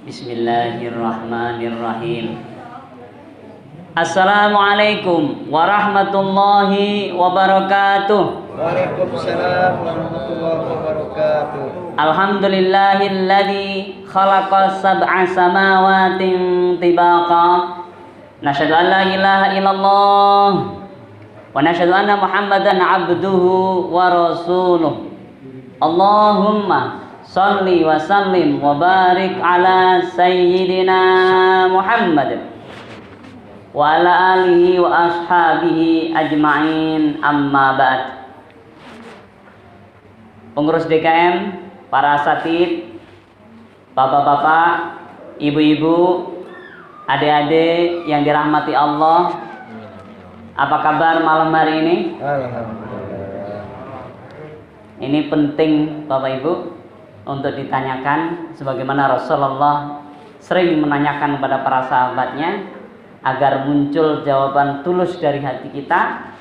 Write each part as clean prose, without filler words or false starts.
Bismillahirrahmanirrahim. Assalamualaikum warahmatullahi wabarakatuh. Waalaikumsalam warahmatullahi wabarakatuh. Alhamdulillahilladzi khalaqa sab'a samawatin tibaqa. Nasyhadu an la ilaha illallah wa nasyhadu anna Muhammadan abduhu wa rasuluh. Allahumma shalli wa sallim wa barik ala sayyidina Muhammad wa ala alihi wa ashabihi ajma'in, amma ba'd. Pengurus DKM, para asatid, bapak-bapak, ibu-ibu, adik-adik yang dirahmati Allah, apa kabar malam hari ini? Alhamdulillah. Ini penting Bapak Ibu untuk ditanyakan, sebagaimana Rasulullah sering menanyakan kepada para sahabatnya agar muncul jawaban tulus dari hati kita,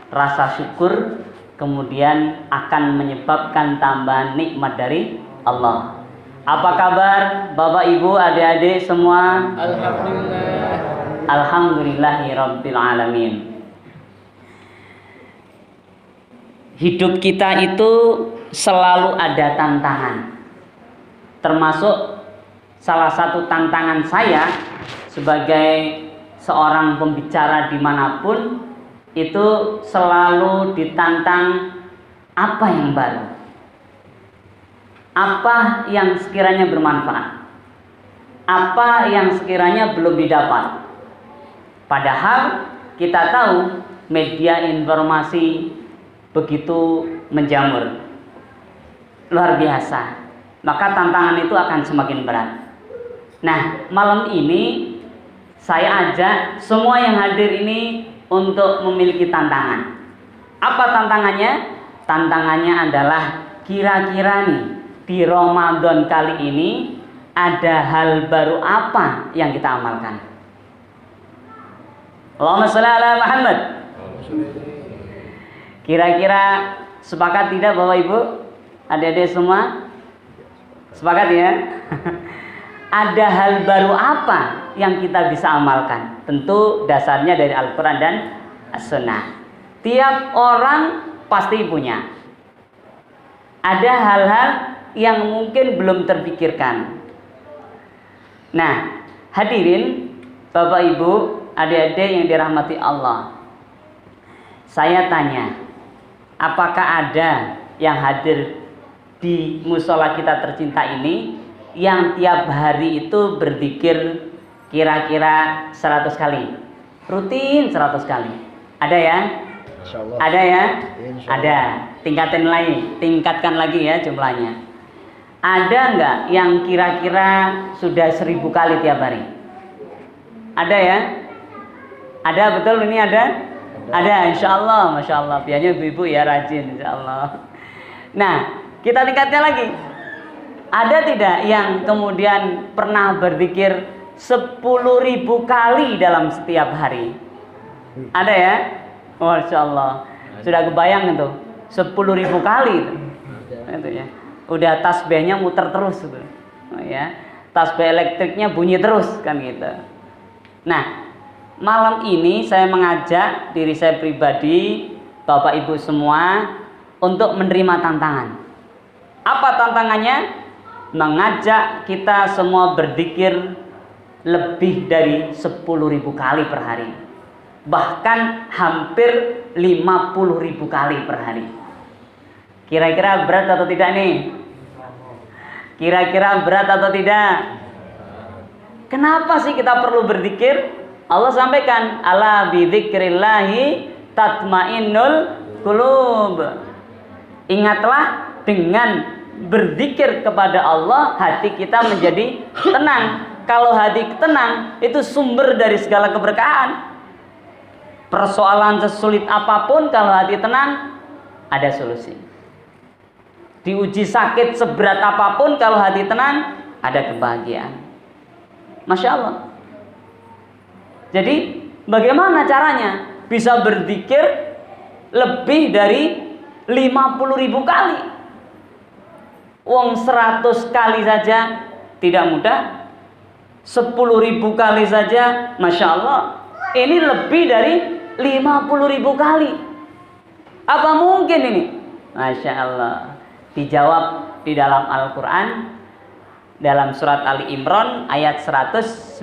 rasa syukur, kemudian akan menyebabkan tambahan nikmat dari Allah. Apa kabar Bapak Ibu, adik-adik semua? Alhamdulillah. Alhamdulillahirabbil alamin. Hidup kita itu selalu ada tantangan. Termasuk salah satu tantangan saya sebagai seorang pembicara dimanapun, itu selalu ditantang apa yang baru, apa yang sekiranya bermanfaat, apa yang sekiranya belum didapat. Padahal kita tahu media informasi begitu menjamur, luar biasa. Maka tantangan itu akan semakin berat. Nah, malam ini saya ajak semua yang hadir ini untuk memiliki tantangan. Apa tantangannya? Tantangannya adalah kira-kira nih di Ramadan kali ini ada hal baru apa yang kita amalkan? Allahumma sholli ala Muhammad. Kira-kira sepakat tidak Bapak Ibu? Adik-adik semua? Sepakat ya? Ada hal baru apa yang kita bisa amalkan? Tentu dasarnya dari Al-Quran dan As-Sunnah. Tiap orang pasti punya. Ada hal-hal yang mungkin belum terpikirkan. Nah, hadirin Bapak Ibu, adik-adik yang dirahmati Allah, saya tanya, apakah ada yang hadir di musola kita tercinta ini yang tiap hari itu berzikir kira-kira 100 kali? Rutin 100 kali. Ada ya? Insyaallah. Ada ya? Insyaallah. Ada. Tingkatkan lagi ya jumlahnya. Ada enggak yang kira-kira sudah 1000 kali tiap hari? Ada ya? Ada, betul ini ada? Ada, insyaallah, masya Allah. Biasanya ibu-ibu ya rajin, insyaallah. Nah, kita tingkatkan lagi. Ada tidak yang kemudian pernah berzikir 10.000 kali dalam setiap hari? Ada ya? Masya Allah. Sudah kebayang itu 10.000 kali itu ya. Udah tasbihnya muter terus itu. Oh, ya. Tasbih elektriknya bunyi terus kan gitu. Nah, malam ini saya mengajak diri saya pribadi, Bapak Ibu semua, untuk menerima tantangan. Apa tantangannya? Mengajak kita semua berzikir lebih dari 10.000 kali per hari. Bahkan hampir 50.000 kali per hari. Kira-kira berat atau tidak nih? Kira-kira berat atau tidak? Kenapa sih kita perlu berzikir? Allah sampaikan, ala bidzikrillahi tatmainnul qulub. Ingatlah, dengan berzikir kepada Allah hati kita menjadi tenang. Kalau hati tenang, itu sumber dari segala keberkahan. Persoalan sesulit apapun, kalau hati tenang, ada solusi. Diuji sakit seberat apapun, kalau hati tenang, ada kebahagiaan. Masya Allah. Jadi bagaimana caranya bisa berzikir lebih dari 50.000 kali? Wong 100 kali saja tidak mudah. 10.000 kali saja, Masya Allah. Ini lebih dari 50.000 kali. Apa mungkin ini? Masya Allah. Dijawab di dalam Al-Quran, dalam surat Ali Imran ayat 190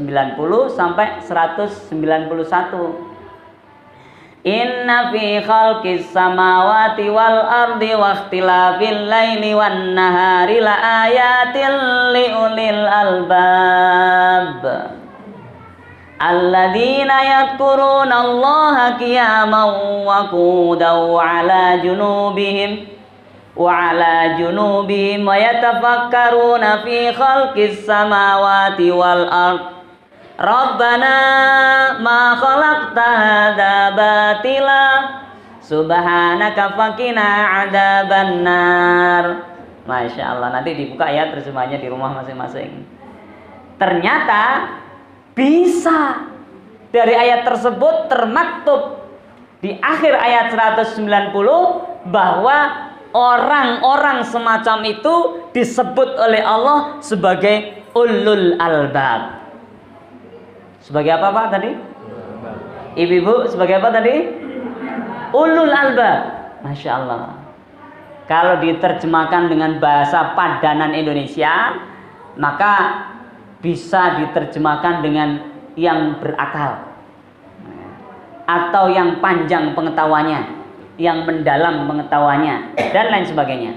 sampai 191. Inna fi khalqis samawati wal ardi wa ikhtilafil laili wan nahari la ayatin liulil albab alladzina yadhkuruna Allaha qiyaman wa qu'udan wa ala junubihim wa yatafakkaruna fi khalqis samawati wal ardi Rabbana ma khalaqta hadza batila subhanaka faqina adzabannar. Masya Allah, nanti dibuka ya terjemahnya di rumah masing-masing. Ternyata bisa. Dari ayat tersebut termaktub di akhir ayat 190 bahwa orang-orang semacam itu disebut oleh Allah sebagai ulul albab. Sebagai apa Pak tadi? Ibu-ibu sebagai apa tadi? Ulul albab. Masya Allah. Kalau diterjemahkan dengan bahasa padanan Indonesia, maka bisa diterjemahkan dengan yang berakal atau yang panjang pengetahuannya, yang mendalam pengetahuannya, dan lain sebagainya.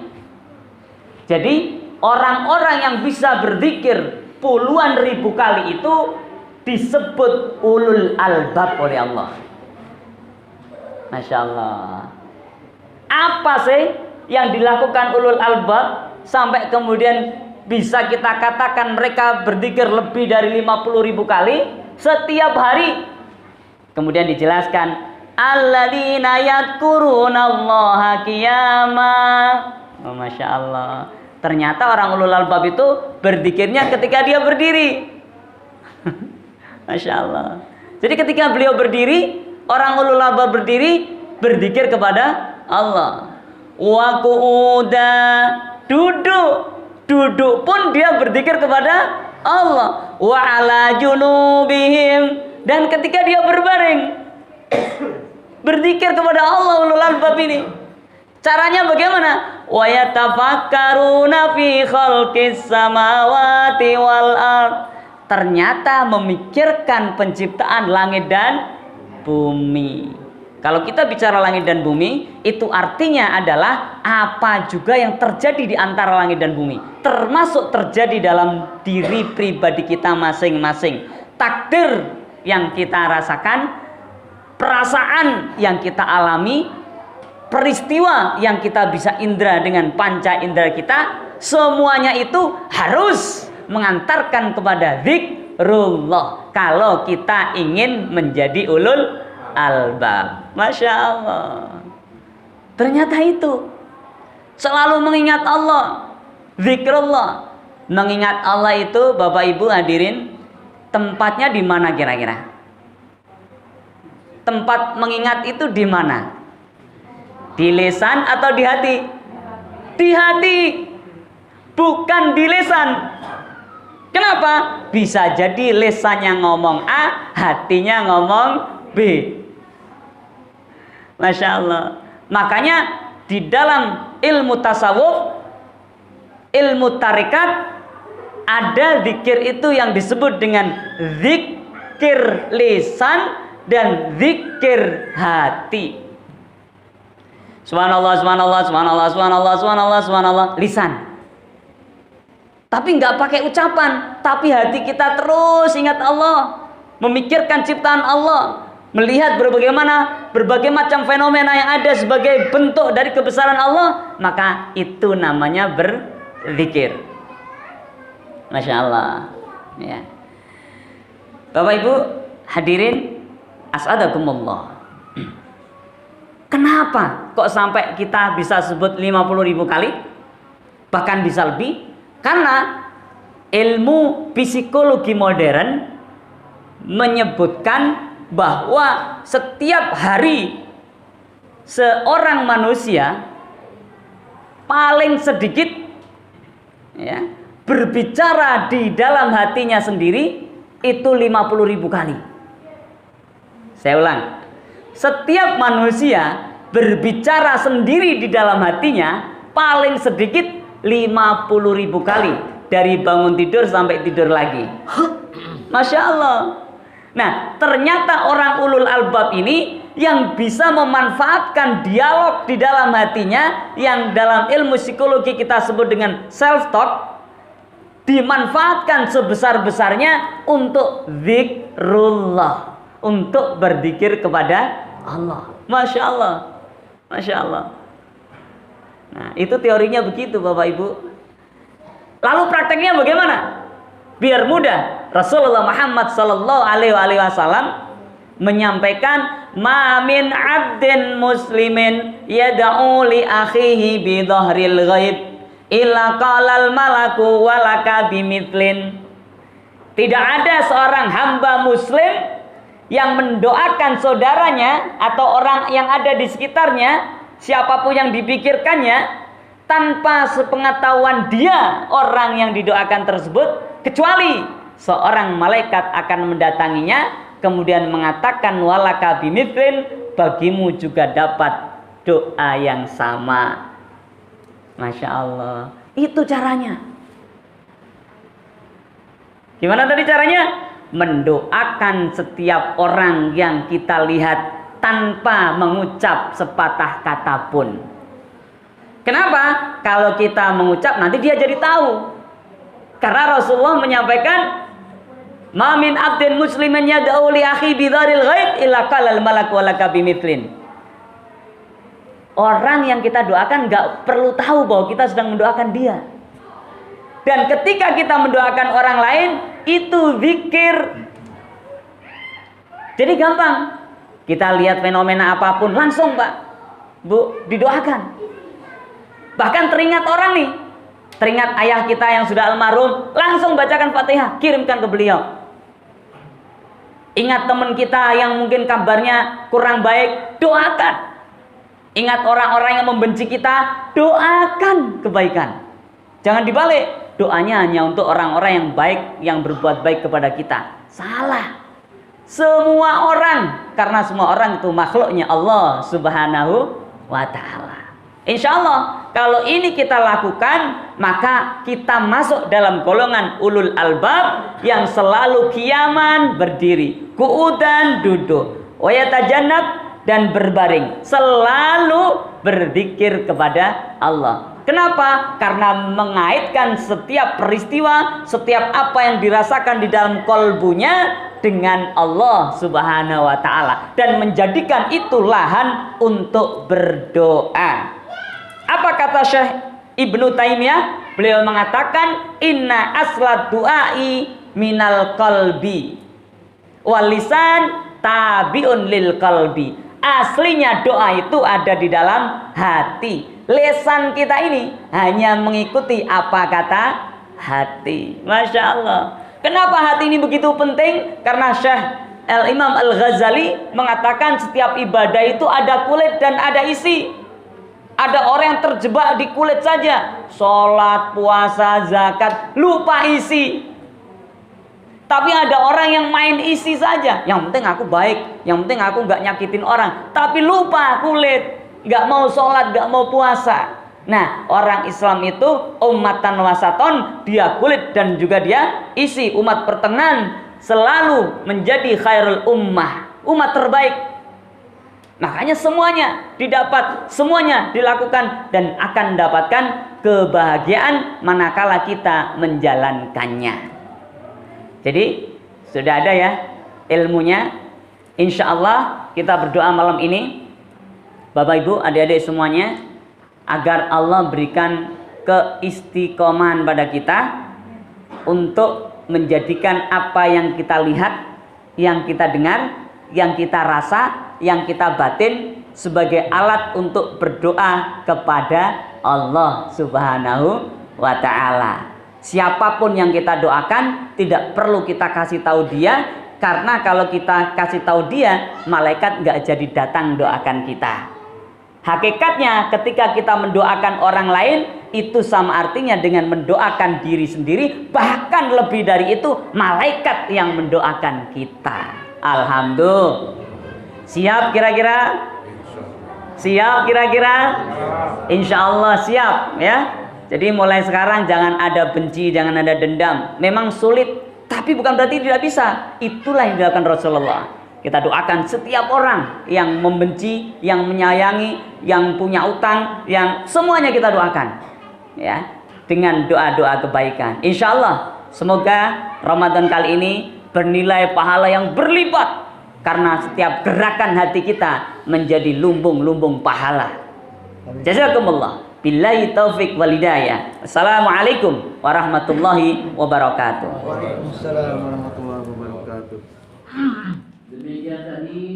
Jadi orang-orang yang bisa berzikir puluhan ribu kali itu disebut ulul albab oleh Allah. Masya Allah. Apa sih yang dilakukan ulul albab sampai kemudian bisa kita katakan mereka berzikir lebih dari 50.000 kali setiap hari? Kemudian dijelaskan, alladzina yadhkurunallaha qiyama. Oh, Masya Allah. Ternyata orang ulul albab itu berzikirnya ketika dia berdiri. Masya Allah. Jadi ketika beliau berdiri, orang ulul albab berdiri, berzikir kepada Allah. Wa qu'uda, duduk pun dia berzikir kepada Allah. Wa ala junubihim, dan ketika dia berbaring, berzikir kepada Allah ulul albab ini. Caranya bagaimana? Wa yatafakkaruna fi khalqis samawati wal ard. Ternyata memikirkan penciptaan langit dan bumi. Kalau kita bicara langit dan bumi, itu artinya adalah apa juga yang terjadi di antara langit dan bumi, termasuk terjadi dalam diri pribadi kita masing-masing. Takdir yang kita rasakan, perasaan yang kita alami, peristiwa yang kita bisa indra dengan panca indera kita, semuanya itu harus mengantarkan kepada zikrullah kalau kita ingin menjadi ulul albab. Masya Allah. Ternyata itu selalu mengingat Allah, zikrullah. Mengingat Allah itu, Bapak Ibu hadirin, tempatnya di mana kira-kira? Tempat mengingat itu di mana? Di lisan atau di hati? Di hati, bukan di lisan. Kenapa? Bisa jadi lisannya ngomong A, hatinya ngomong B. Masya Allah. Makanya di dalam ilmu tasawuf, ilmu tarikat, ada zikir itu yang disebut dengan zikir lisan dan zikir hati. Subhanallah, subhanallah, subhanallah, subhanallah, subhanallah, subhanallah, lisan. Tapi nggak pakai ucapan, tapi hati kita terus ingat Allah, memikirkan ciptaan Allah, melihat berbagai macam fenomena yang ada sebagai bentuk dari kebesaran Allah, maka itu namanya berzikir. Masya Allah. Ya. Bapak Ibu hadirin, as'adakumullah. Kenapa kok sampai kita bisa sebut 50.000 kali, bahkan bisa lebih? Karena ilmu psikologi modern menyebutkan bahwa setiap hari seorang manusia paling sedikit ya, berbicara di dalam hatinya sendiri itu 50.000 kali. Saya ulang. Setiap manusia berbicara sendiri di dalam hatinya paling sedikit 50.000 kali. Dari bangun tidur sampai tidur lagi. Masya Allah. Nah, ternyata orang ulul albab ini yang bisa memanfaatkan dialog di dalam hatinya, yang dalam ilmu psikologi kita sebut dengan self-talk, dimanfaatkan sebesar-besarnya untuk zikrullah, untuk berzikir kepada Allah. Masya Allah. Masya Allah. Nah, itu teorinya begitu Bapak Ibu. Lalu prakteknya bagaimana? Biar mudah, Rasulullah Muhammad sallallahu alaihi wasallam menyampaikan, "Ma min 'abdin muslimin yad'u li akhihi bi dhahril ghaib illa qalal malaku walaka bimithlin." Tidak ada seorang hamba muslim yang mendoakan saudaranya atau orang yang ada di sekitarnya, siapapun yang dipikirkannya, tanpa sepengetahuan dia orang yang didoakan tersebut, kecuali seorang malaikat akan mendatanginya kemudian mengatakan, walaka bimithlin, bagimu juga dapat doa yang sama. Masya Allah. Itu caranya. Gimana tadi caranya? Mendoakan setiap orang yang kita lihat tanpa mengucap sepatah kata pun. Kenapa? Kalau kita mengucap nanti dia jadi tahu. Karena Rasulullah menyampaikan, "Ma min 'abdin muslimin yad'u li akhi bi dzaril ghaib illa qala al malak wa laka bimithlin." Orang yang kita doakan enggak perlu tahu bahwa kita sedang mendoakan dia. Dan ketika kita mendoakan orang lain, itu zikir. Jadi gampang. Kita lihat fenomena apapun langsung, Pak, Bu, didoakan. Bahkan teringat orang nih, teringat ayah kita yang sudah almarhum, langsung bacakan Fatihah, kirimkan ke beliau. Ingat teman kita yang mungkin kabarnya kurang baik, doakan. Ingat orang-orang yang membenci kita, doakan kebaikan. Jangan dibalik, doanya hanya untuk orang-orang yang baik, yang berbuat baik kepada kita. Salah. Semua orang, karena semua orang itu makhluknya Allah Subhanahu wa ta'ala. Insya Allah kalau ini kita lakukan, maka kita masuk dalam golongan ulul albab yang selalu qiyaman berdiri, qu'udan duduk, wa yatajannab dan berbaring, selalu berzikir kepada Allah. Kenapa? Karena mengaitkan setiap peristiwa, setiap apa yang dirasakan di dalam kolbunya dengan Allah Subhanahu wa ta'ala, dan menjadikan itu lahan untuk berdoa. Apa kata Syekh Ibnu Taimiyah? Beliau mengatakan, inna aslat du'ai minal qalbi wal lisan tabi'un lil qalbi. Aslinya doa itu ada di dalam hati. Lisan kita ini hanya mengikuti apa kata hati. Masya Allah. Kenapa hati ini begitu penting? Karena Syekh Al-Imam Al-Ghazali mengatakan setiap ibadah itu ada kulit dan ada isi. Ada orang yang terjebak di kulit saja, sholat, puasa, zakat, lupa isi. Tapi ada orang yang main isi saja, yang penting aku baik, yang penting aku nggak nyakitin orang, tapi lupa kulit, nggak mau sholat, nggak mau puasa. Nah, orang Islam itu ummatan wasaton, dia kulit dan juga dia isi, umat pertengahan, selalu menjadi khairul ummah, umat terbaik. Makanya semuanya didapat, semuanya dilakukan, dan akan mendapatkan kebahagiaan manakala kita menjalankannya. Jadi sudah ada ya ilmunya. Insya Allah kita berdoa malam ini, Bapak Ibu, adik-adik semuanya, agar Allah berikan keistiqomahan pada kita untuk menjadikan apa yang kita lihat, yang kita dengar, yang kita rasa, yang kita batin sebagai alat untuk berdoa kepada Allah Subhanahu wa ta'ala. Siapapun yang kita doakan tidak perlu kita kasih tahu dia, karena kalau kita kasih tahu dia, malaikat nggak jadi datang doakan kita. Hakikatnya ketika kita mendoakan orang lain itu sama artinya dengan mendoakan diri sendiri, bahkan lebih dari itu malaikat yang mendoakan kita. Alhamdulillah. Siap kira-kira? Siap kira-kira? Insya Allah siap ya. Jadi mulai sekarang jangan ada benci, jangan ada dendam. Memang sulit, tapi bukan berarti tidak bisa. Itulah yang dilakukan Rasulullah. Kita doakan setiap orang yang membenci, yang menyayangi, yang punya utang, yang semuanya kita doakan, ya, dengan doa-doa kebaikan. Insya Allah, semoga Ramadan kali ini bernilai pahala yang berlipat karena setiap gerakan hati kita menjadi lumbung-lumbung pahala. Jazakumullah. Billahi taufiq wal hidayah. Assalamualaikum warahmatullahi wabarakatuh. Waalaikumsalam warahmatullahi wabarakatuh. Demikian tadi